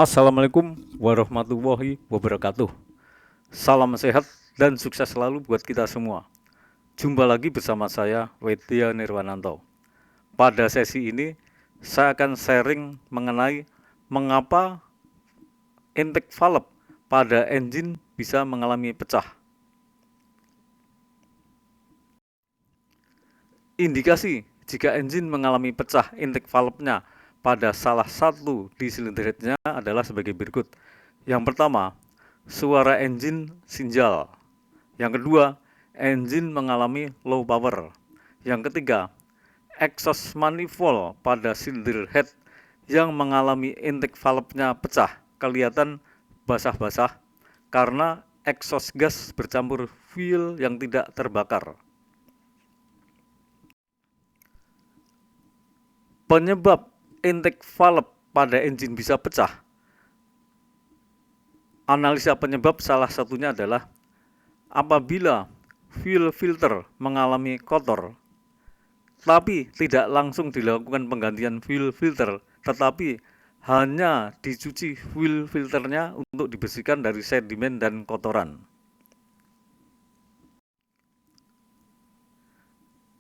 Assalamualaikum warahmatullahi wabarakatuh. Salam sehat dan sukses selalu buat kita semua. Jumpa lagi bersama saya, Wedya Nirwananto. Pada sesi ini, saya akan sharing mengenai mengapa intake valve pada engine bisa mengalami pecah. Indikasi jika engine mengalami pecah intake valve-nya pada salah satu di silinder head-nya adalah sebagai berikut. Yang pertama, suara engine sinjal. Yang kedua, engine mengalami low power. Yang ketiga, exhaust manifold pada silinder head yang mengalami intake valve-nya pecah, kelihatan basah-basah karena exhaust gas bercampur fuel yang tidak terbakar. Penyebab intake valve pada engine bisa pecah. Analisa penyebab salah satunya adalah apabila fuel filter mengalami kotor, tapi tidak langsung dilakukan penggantian fuel filter, tetapi hanya dicuci fuel filternya untuk dibersihkan dari sedimen dan kotoran.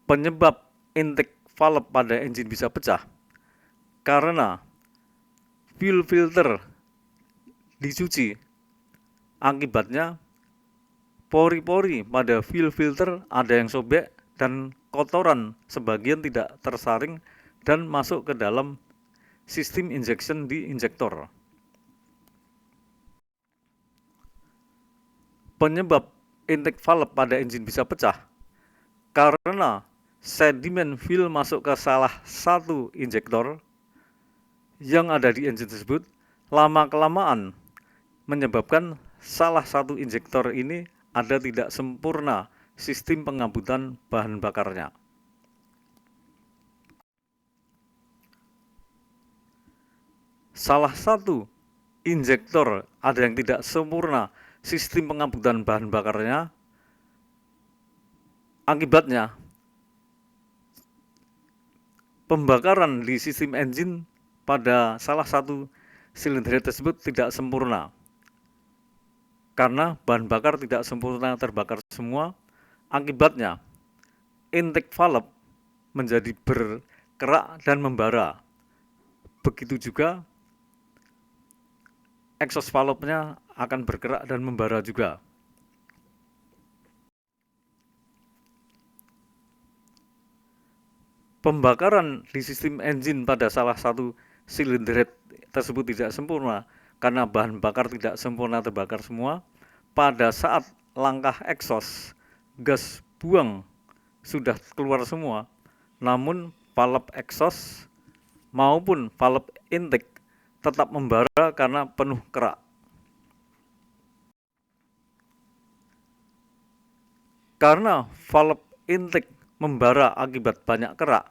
Penyebab intake valve pada engine bisa pecah karena fuel filter dicuci, akibatnya pori-pori pada fuel filter ada yang sobek dan kotoran sebagian tidak tersaring dan masuk ke dalam sistem injection di injektor. Penyebab intake valve pada engine bisa pecah karena sedimen fuel masuk ke salah satu injektor yang ada di engine tersebut, lama-kelamaan menyebabkan salah satu injektor ini ada tidak sempurna sistem pengambutan bahan bakarnya. Salah satu injektor ada yang tidak sempurna sistem pengambutan bahan bakarnya, akibatnya pembakaran di sistem engine pada salah satu silinder tersebut tidak sempurna. Karena bahan bakar tidak sempurna terbakar semua, akibatnya intake valve menjadi berkerak dan membara. Begitu juga exhaust valve-nya akan bergerak dan membara juga. Pembakaran di sistem engine pada salah satu silinder head tersebut tidak sempurna karena bahan bakar tidak sempurna terbakar semua. Pada saat langkah exhaust, gas buang sudah keluar semua, namun valve exhaust maupun valve intake tetap membara karena penuh kerak. Karena valve intake membara akibat banyak kerak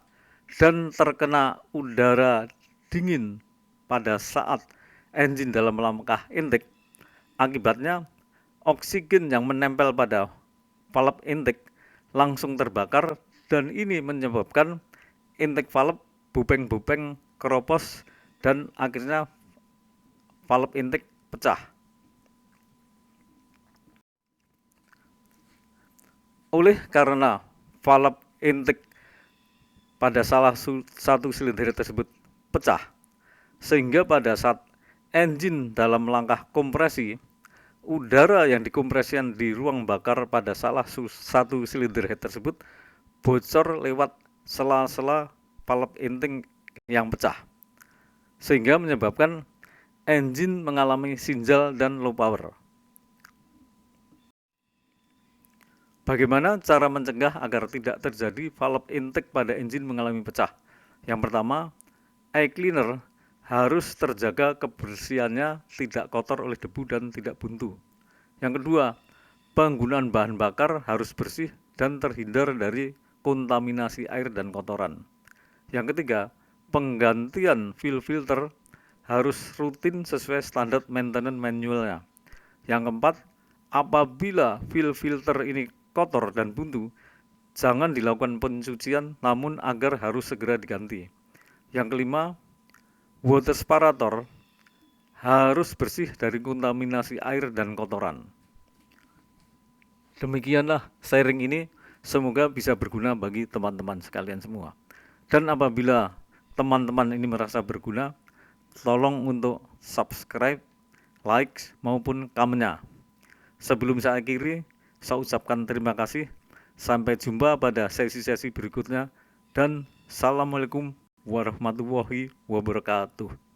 dan terkena udara dingin pada saat engine dalam langkah intake, akibatnya oksigen yang menempel pada valve intake langsung terbakar dan ini menyebabkan intake valve bupeng-bupeng keropos dan akhirnya valve intake pecah. Oleh karena valve intake pada salah satu silinder tersebut pecah, sehingga pada saat engine dalam langkah kompresi, udara yang dikompresikan di ruang bakar pada salah satu silinder head tersebut bocor lewat sela-sela valve intake yang pecah, sehingga menyebabkan engine mengalami sinjal dan low power. Bagaimana cara mencegah agar tidak terjadi valve intake pada engine mengalami pecah? Yang pertama, air cleaner harus terjaga kebersihannya, tidak kotor oleh debu dan tidak buntu. Yang kedua, penggunaan bahan bakar harus bersih dan terhindar dari kontaminasi air dan kotoran. Yang ketiga, penggantian fuel filter harus rutin sesuai standar maintenance manualnya. Yang keempat, apabila fuel filter ini kotor dan buntu, jangan dilakukan pencucian namun agar harus segera diganti. Yang kelima, water separator harus bersih dari kontaminasi air dan kotoran. Demikianlah sharing ini, semoga bisa berguna bagi teman-teman sekalian semua. Dan apabila teman-teman ini merasa berguna, tolong untuk subscribe, like, maupun komennya. Sebelum saya akhiri, saya ucapkan terima kasih. Sampai jumpa pada sesi-sesi berikutnya. Dan Assalamualaikum warahmatullahi wabarakatuh.